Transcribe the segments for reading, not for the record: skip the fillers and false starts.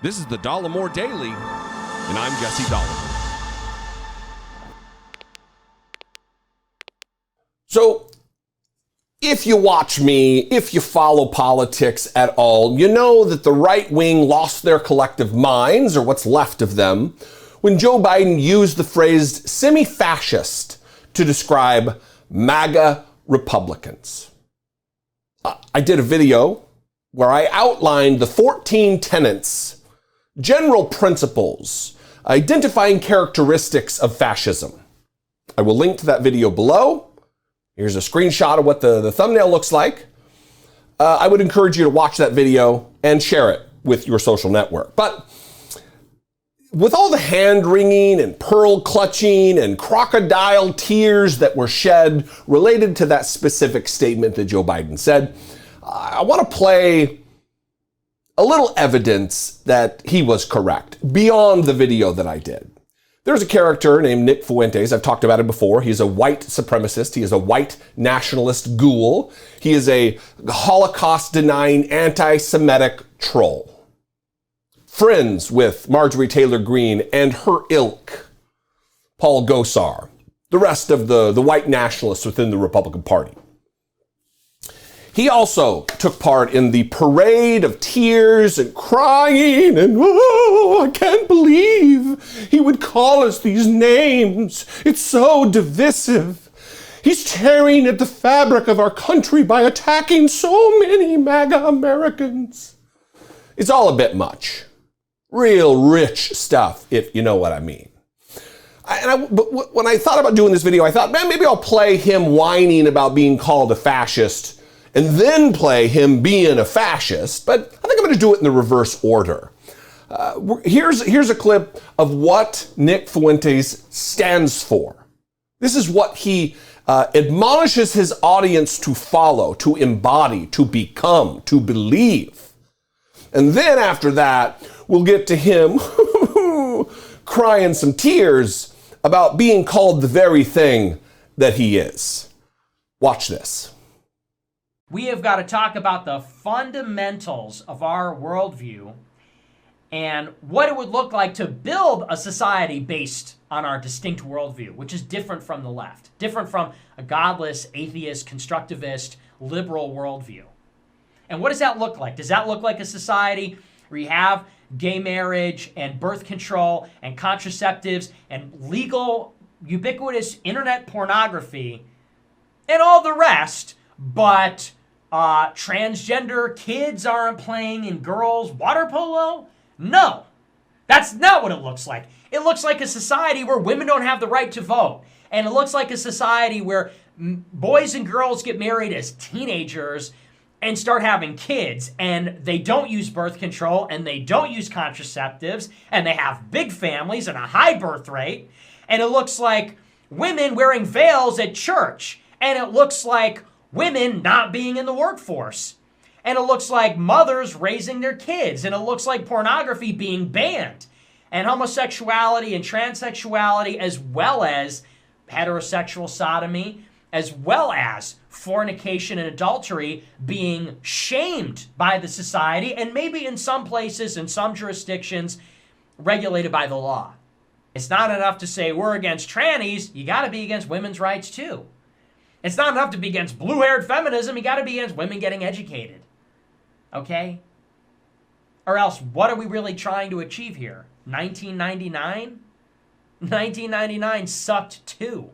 This is the Dollemore Daily, and I'm Jesse Dollemore. So, if you watch me, if you follow politics at all, you know that the right wing lost their collective minds, or what's left of them, when Joe Biden used the phrase semi-fascist to describe MAGA Republicans. I did a video where I outlined the 14 tenets, general principles, identifying characteristics of fascism. I will link to that video below. Here's a screenshot of what the thumbnail looks like. I would encourage you to watch that video and share it with your social network. But with all the hand-wringing and pearl-clutching and crocodile tears that were shed related to that specific statement that Joe Biden said, I want to play a little evidence that he was correct beyond the video that I did. There's a character named Nick Fuentes. I've talked about him before. He's a white supremacist. He is a white nationalist ghoul. He is a Holocaust-denying anti-Semitic troll. Friends with Marjorie Taylor Greene and her ilk, Paul Gosar, the rest of the white nationalists within the Republican Party. He also took part in the parade of tears and crying and, oh, I can't believe he would call us these names. It's so divisive. He's tearing at the fabric of our country by attacking so many MAGA Americans. It's all a bit much. Real rich stuff, if you know what I mean. But when I thought about doing this video, I thought, man, maybe I'll play him whining about being called a fascist and then play him being a fascist, but I think I'm gonna do it in the reverse order. Here's a clip of what Nick Fuentes stands for. This is what he admonishes his audience to follow, to embody, to become, to believe. And then after that, we'll get to him crying some tears about being called the very thing that he is. Watch this. We have got to talk about the fundamentals of our worldview and what it would look like to build a society based on our distinct worldview, which is different from the left, different from a godless, atheist, constructivist, liberal worldview. And what does that look like? Does that look like a society where you have gay marriage and birth control and contraceptives and legal, ubiquitous internet pornography and all the rest, but transgender kids aren't playing in girls' water polo? No, that's not what it looks like. It looks like a society where women don't have the right to vote. And it looks like a society where boys and girls get married as teenagers and start having kids, and they don't use birth control, and they don't use contraceptives, and they have big families and a high birth rate. And it looks like women wearing veils at church. And it looks like women not being in the workforce. And it looks like mothers raising their kids. And it looks like pornography being banned. And homosexuality and transsexuality, as well as heterosexual sodomy, as well as fornication and adultery being shamed by the society, and maybe in some places, in some jurisdictions, regulated by the law. It's not enough to say we're against trannies. You got to be against women's rights too. It's not enough to be against blue-haired feminism. You got to be against women getting educated. Okay? Or else, what are we really trying to achieve here? 1999? 1999 sucked too.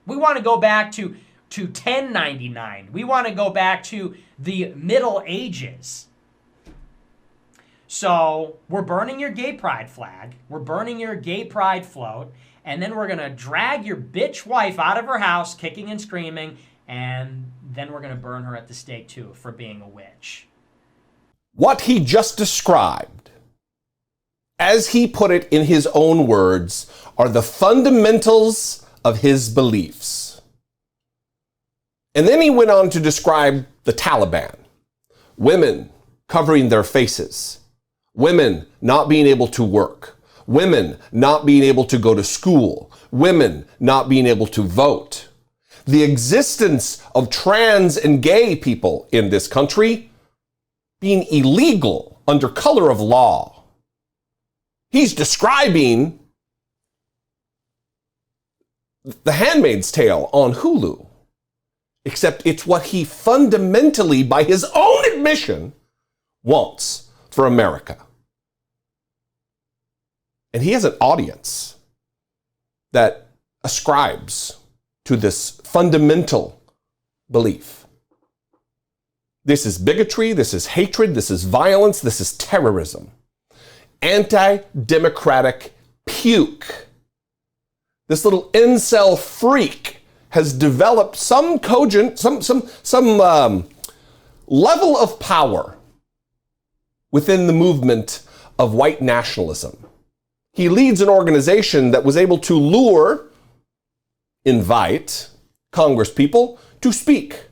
We want to go back to 1099. We want to go back to the Middle Ages. So, we're burning your gay pride flag. We're burning your gay pride float. And then we're going to drag your bitch wife out of her house, kicking and screaming, and then we're going to burn her at the stake, too, for being a witch. What he just described, as he put it in his own words, are the fundamentals of his beliefs. And then he went on to describe the Taliban. Women covering their faces. Women not being able to work. Women not being able to go to school. Women not being able to vote. The existence of trans and gay people in this country being illegal under color of law. He's describing The Handmaid's Tale on Hulu, except it's what he fundamentally, by his own admission, wants for America. And he has an audience that ascribes to this fundamental belief. This is bigotry, this is hatred, this is violence, this is terrorism. Anti-democratic puke. This little incel freak has developed some cogent, some level of power within the movement of white nationalism. He leads an organization that was able to invite congresspeople to speak.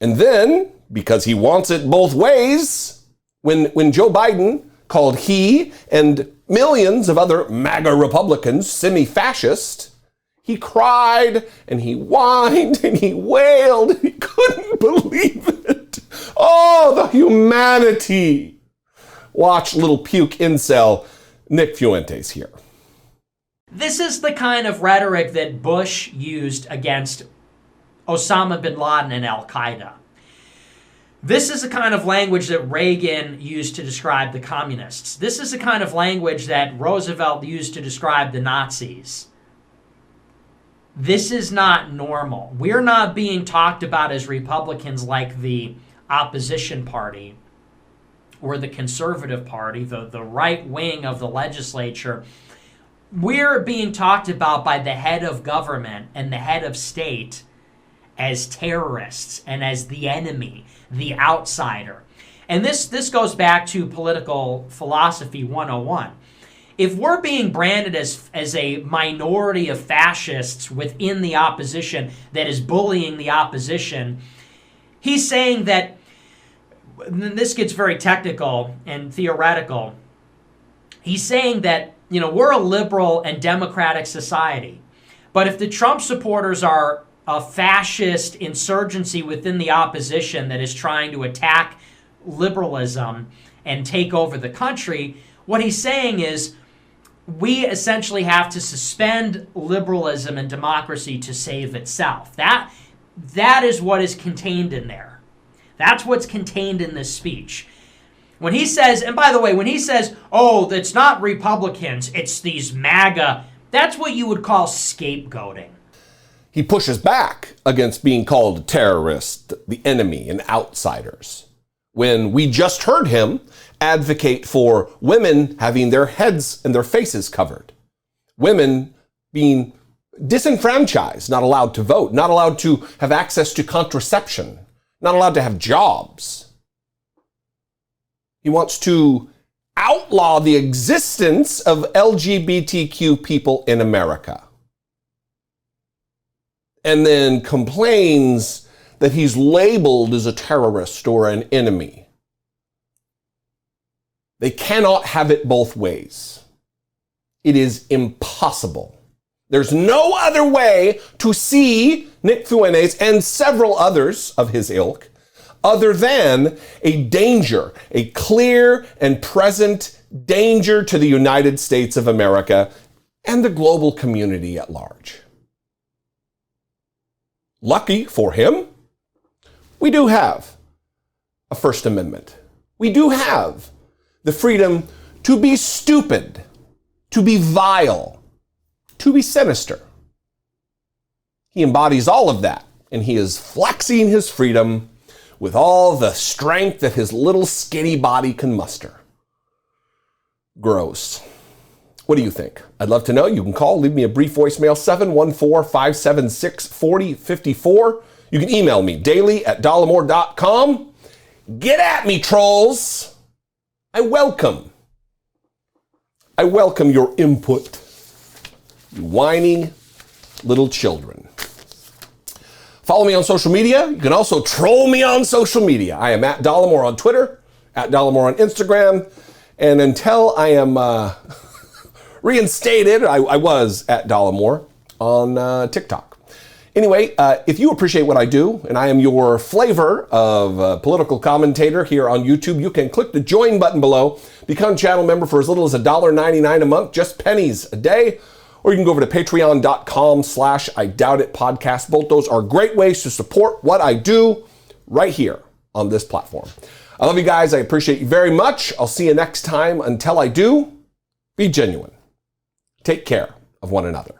And then, because he wants it both ways, when Joe Biden called he and millions of other MAGA Republicans semi-fascist, he cried and he whined and he wailed. He couldn't believe it. Oh, the humanity. Watch little puke incel Nick Fuentes here. This is the kind of rhetoric that Bush used against Osama bin Laden and Al-Qaeda. This is the kind of language that Reagan used to describe the communists. This is the kind of language that Roosevelt used to describe the Nazis. This is not normal. We're not being talked about as Republicans like the opposition party or the conservative party, the right wing of the legislature. We're being talked about by the head of government and the head of state as terrorists and as the enemy, the outsider. And this goes back to political philosophy 101. If we're being branded as a minority of fascists within the opposition that is bullying the opposition, he's saying that, and this gets very technical and theoretical, he's saying that, we're a liberal and democratic society. But if the Trump supporters are a fascist insurgency within the opposition that is trying to attack liberalism and take over the country, what he's saying is we essentially have to suspend liberalism and democracy to save itself. That is what is contained in there. That's what's contained in this speech. When he says, and by the way, when he says, oh, it's not Republicans, it's these MAGA, that's what you would call scapegoating. He pushes back against being called a terrorist, the enemy, and outsiders, when we just heard him advocate for women having their heads and their faces covered, women being disenfranchised, not allowed to vote, not allowed to have access to contraception, not allowed to have jobs. He wants to outlaw the existence of LGBTQ people in America. And then complains that he's labeled as a terrorist or an enemy. They cannot have it both ways. It is impossible. There's no other way to see Nick Fuentes and several others of his ilk other than a danger, a clear and present danger to the United States of America and the global community at large. Lucky for him, we do have a First Amendment. We do have the freedom to be stupid, to be vile, to be sinister. He embodies all of that, and he is flexing his freedom with all the strength that his little skinny body can muster. Gross. What do you think? I'd love to know. You can call, leave me a brief voicemail, 714-576-4054. You can email me, daily@dollemore.com. Get at me, trolls. I welcome your input, you whining little children. Follow me on social media. You can also troll me on social media. I am at Dollemore on Twitter, at Dollemore on Instagram, and until I am reinstated, I was at Dollemore on TikTok. Anyway, if you appreciate what I do, and I am your flavor of a political commentator here on YouTube, you can click the join button below, become channel member for as little as $1.99 a month, just pennies a day, or you can go over to patreon.com/IDoubtIt podcast. Both those are great ways to support what I do right here on this platform. I love you guys. I appreciate you very much. I'll see you next time. Until I do, be genuine. Take care of one another.